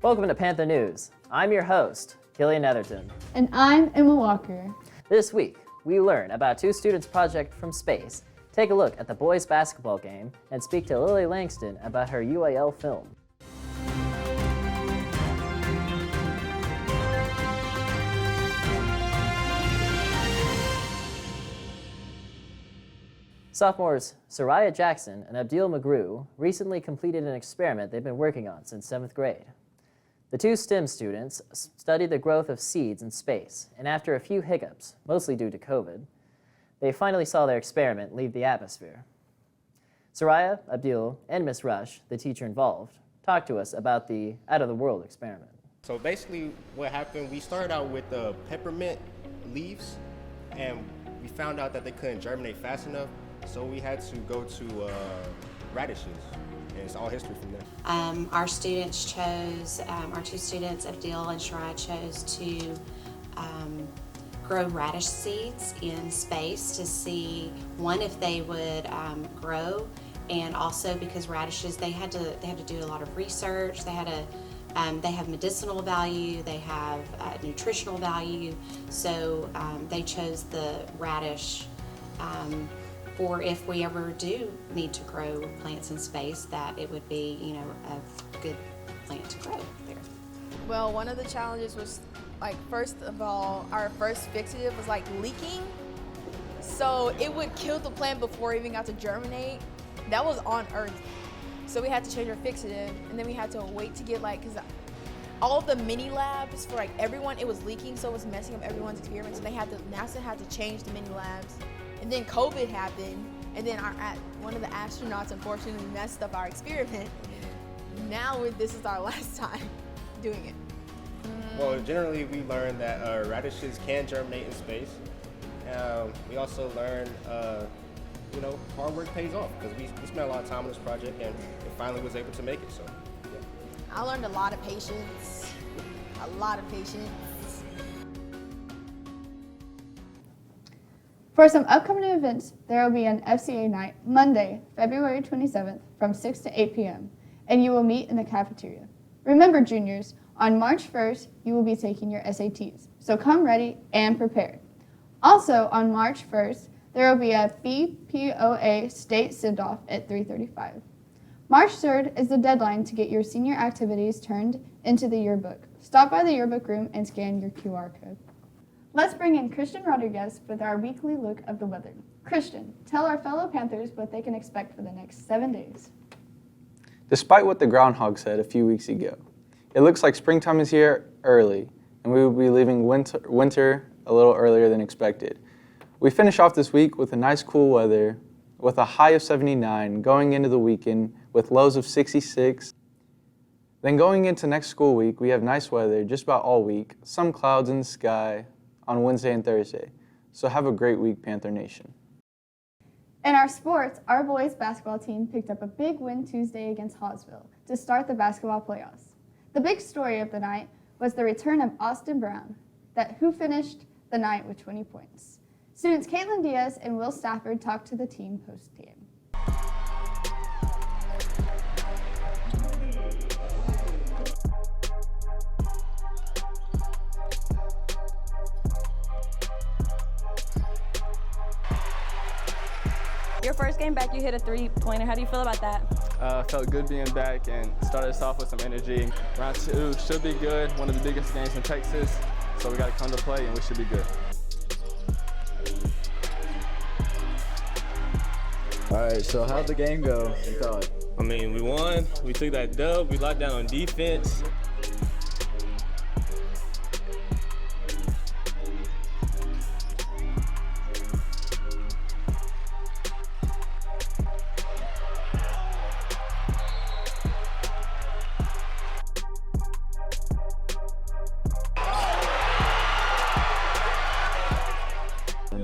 Welcome to Panther News. I'm your host, Killian Netherton. And I'm Emma Walker. This week, we learn about two students' project from space, take a look at the boys' basketball game, and speak to Lily Langston about her UAL film. Sophomores Izaiah Jackson and Abdil Magru recently completed an experiment they've been working on since 7th grade. The two STEM students studied the growth of seeds in space, and after a few hiccups, mostly due to COVID, they finally saw their experiment leave the atmosphere. Izaiah, Abdil, and Miss Rush, the teacher involved, talked to us about the out-of-the-world experiment. So basically what happened, we started out with the peppermint leaves, and we found out that they couldn't germinate fast enough, so we had to go to radishes, and it's all history from there. Our students chose, our two students, Abdil and Izaiah, chose to grow radish seeds in space to see, one, if they would grow, and also because radishes, they had to do a lot of research. They have medicinal value, they have nutritional value, so they chose the radish for if we ever do need to grow plants in space, that it would be, a good plant to grow there. Well, one of the challenges was, first of all, our first fixative was leaking. So it would kill the plant before it even got to germinate. That was on Earth. So we had to change our fixative, and then we had to wait to get because all the mini labs for everyone, it was leaking, so it was messing up everyone's experiments. So NASA had to change the mini labs. And then COVID happened, and then one of the astronauts unfortunately messed up our experiment. Now this is our last time doing it. Well, generally we learned that radishes can germinate in space. We also learned, hard work pays off, because we spent a lot of time on this project, and it finally was able to make it. So, yeah. I learned a lot of patience. For some upcoming events, there will be an FCA night Monday, February 27th from 6 to 8 p.m., and you will meet in the cafeteria. Remember, juniors, on March 1st, you will be taking your SATs, so come ready and prepared. Also, on March 1st, there will be a BPOA state send-off at 3:35. March 3rd is the deadline to get your senior activities turned into the yearbook. Stop by the yearbook room and scan your QR code. Let's bring in Christian Rodriguez with our weekly look of the weather. Christian, tell our fellow Panthers what they can expect for the next 7 days. Despite what the groundhog said a few weeks ago, it looks like springtime is here early, and we will be leaving winter a little earlier than expected. We finish off this week with a nice cool weather, with a high of 79, going into the weekend with lows of 66. Then going into next school week, we have nice weather just about all week, some clouds in the sky on Wednesday and Thursday. So have a great week, Panther Nation. In our sports, our boys basketball team picked up a big win Tuesday against Hawesville to start the basketball playoffs. The big story of the night was the return of Austin Brown, who finished the night with 20 points. Students Caitlyn, Diaz, and Will Stafford talked to the team post-game. Your first game back, you hit a three-pointer. How do you feel about that? Felt good being back and started us off with some energy. Round 2 should be good, one of the biggest games in Texas, so we got to come to play and we should be good. All right, so how'd the game go, you thought? I mean, we won, we took that dub, we locked down on defense.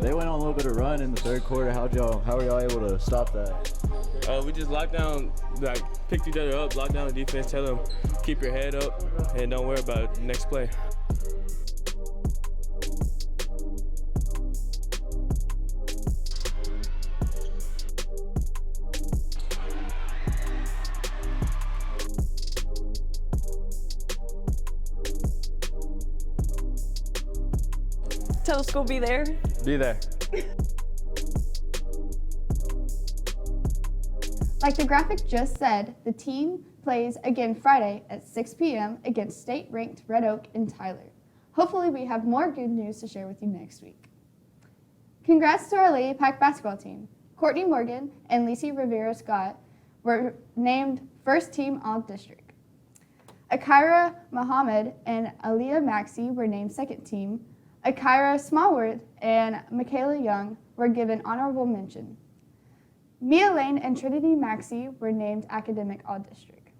They went on a little bit of run in the third quarter. How were y'all able to stop that? We just locked down, picked each other up, locked down the defense, tell them keep your head up and don't worry about the next play. tell the school be there. Be there. Like the graphic just said, the team plays again Friday at 6 p.m. against state-ranked Red Oak in Tyler. Hopefully we have more good news to share with you next week. Congrats to our Lady Pack basketball team. Courtney Morgan and Lacey Rivera Scott were named first team all-district. Akira Muhammad and Aaliyah Maxey were named second team. Akira Smallworth and Michaela Young were given honorable mention. Mia Lane and Trinity Maxey were named academic all-district.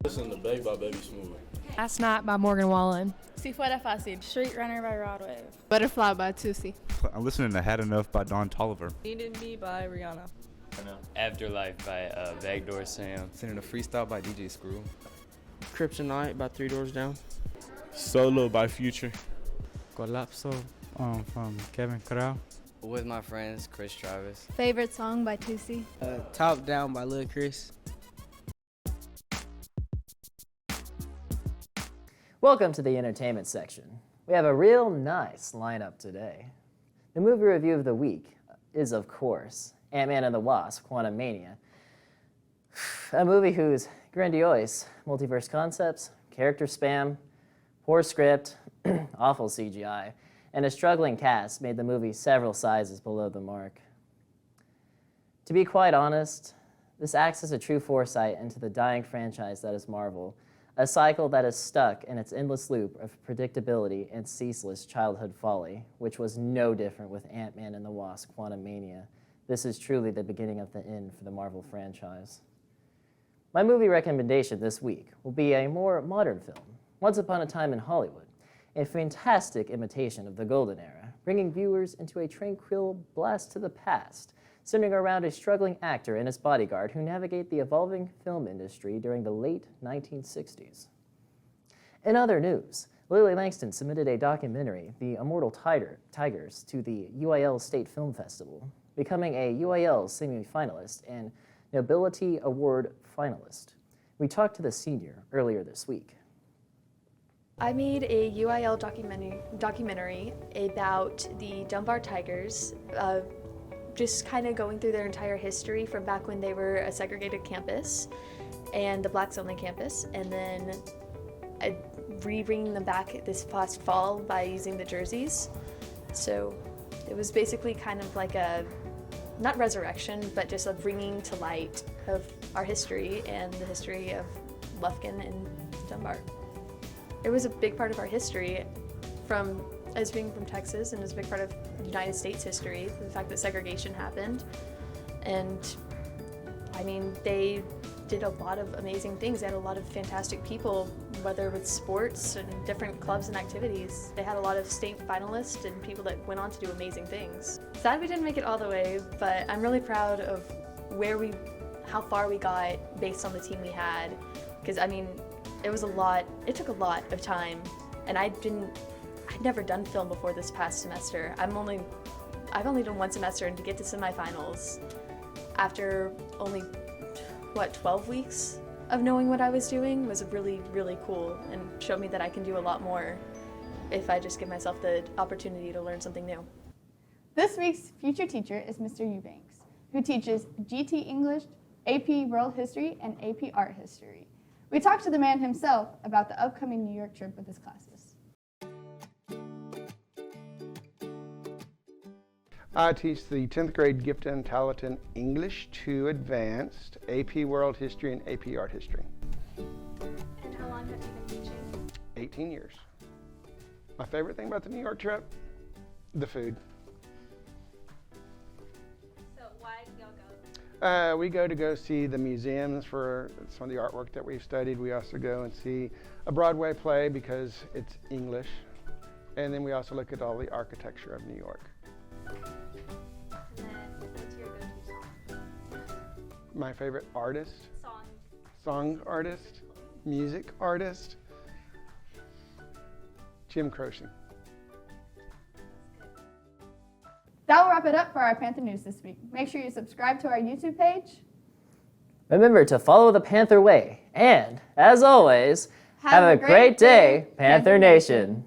Listen to Babe by Baby Smooth. Last Night by Morgan Wallen. Si Fuera Fácil. Street Runner by Rod Wave. Butterfly by Tusi. I'm listening to Had Enough by Don Tolliver. Needed Me by Rihanna. Afterlife by Backdoor Sam. Listening to Freestyle by DJ Screw. Kryptonite by Three Doors Down. Solo by Future. Colapso from Kevin Corral. With My Friends, Chris Travis. Favorite Song by Tusi. Top Down by Lil Chris. Welcome to the entertainment section. We have a real nice lineup today. The movie review of the week is, of course, Ant-Man and the Wasp: Quantumania. A movie whose grandiose multiverse concepts, character spam, poor script, awful CGI, and a struggling cast made the movie several sizes below the mark. To be quite honest, this acts as a true foresight into the dying franchise that is Marvel, a cycle that is stuck in its endless loop of predictability and ceaseless childhood folly, which was no different with Ant-Man and the Wasp: Quantumania. This is truly the beginning of the end for the Marvel franchise. My movie recommendation this week will be a more modern film, Once Upon a Time in Hollywood, a fantastic imitation of the Golden Era, bringing viewers into a tranquil blast to the past, centering around a struggling actor and his bodyguard who navigate the evolving film industry during the late 1960s. In other news, Lily Langston submitted a documentary, The Immortal Tigers, to the UIL State Film Festival, becoming a UIL semi-finalist and Nobility Award finalist. We talked to the senior earlier this week. I made a UIL documentary about the Dunbar Tigers, just kind of going through their entire history from back when they were a segregated campus and the blacks only campus, and then re-bringing them back this past fall by using the jerseys. So it was basically kind of like a, not resurrection, but just a bringing to light of our history and the history of Lufkin and Dunbar. It was a big part of our history as being from Texas, and it's a big part of United States history, the fact that segregation happened. And I mean, they did a lot of amazing things. They had a lot of fantastic people, whether with sports and different clubs and activities. They had a lot of state finalists and people that went on to do amazing things. Sad we didn't make it all the way, but I'm really proud of how far we got based on the team we had. Because I mean, it took a lot of time, and I'd never done film before this past semester. I've only done one semester, and to get to semifinals after only, 12 weeks of knowing what I was doing was really, really cool, and showed me that I can do a lot more if I just give myself the opportunity to learn something new. This week's future teacher is Mr. Eubanks, who teaches GT English, AP World History, and AP Art History. We talked to the man himself about the upcoming New York trip with his classes. I teach the 10th grade Gifted and Talented English 2 Advanced, AP World History, and AP Art History. And how long have you been teaching? 18 years. My favorite thing about the New York trip? The food. So why did y'all go? We go to see the museums for some of the artwork that we've studied. We also go and see a Broadway play because it's English. And then we also look at all the architecture of New York. And then what's your go-to song? My favorite artist? Song artist? Music artist? Jim Croce. That will wrap it up for our Panther News this week. Make sure you subscribe to our YouTube page. Remember to follow the Panther way, and, as always, have a great day, Panther Nation.